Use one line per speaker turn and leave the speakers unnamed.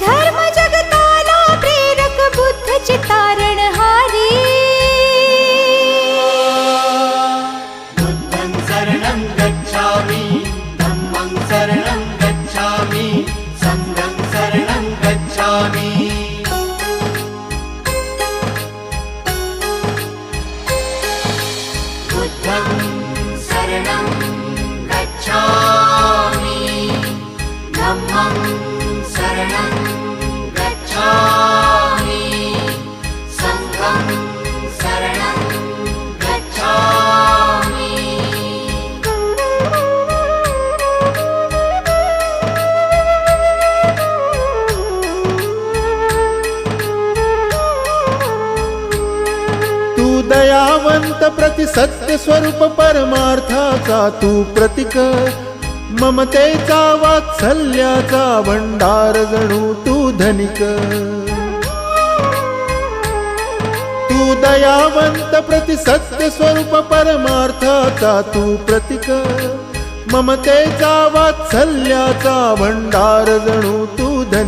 धर्म जगताला प्रेरक बुद्ध चितारणहारी
बुद्धं शरणं गच्छामि धम्मं शरणं गच्छामि संघं शरणं गच्छामि बुद्धं शरणं गच्छामि धम्मं शरणं गच्छामि संघं शरणं गच्छामि
तू दयावंत प्रति सत्य स्वरूप परमार्थाचा तू प्रतीक ममतेचा वात्सल्याचा भंडार जणू तू धनिक तू दयावंत प्रति सत्य स्वरूप परमार्थाचा तू प्रतीक ममतेचा वात्सल्याचा भंडार जणू तू धनिक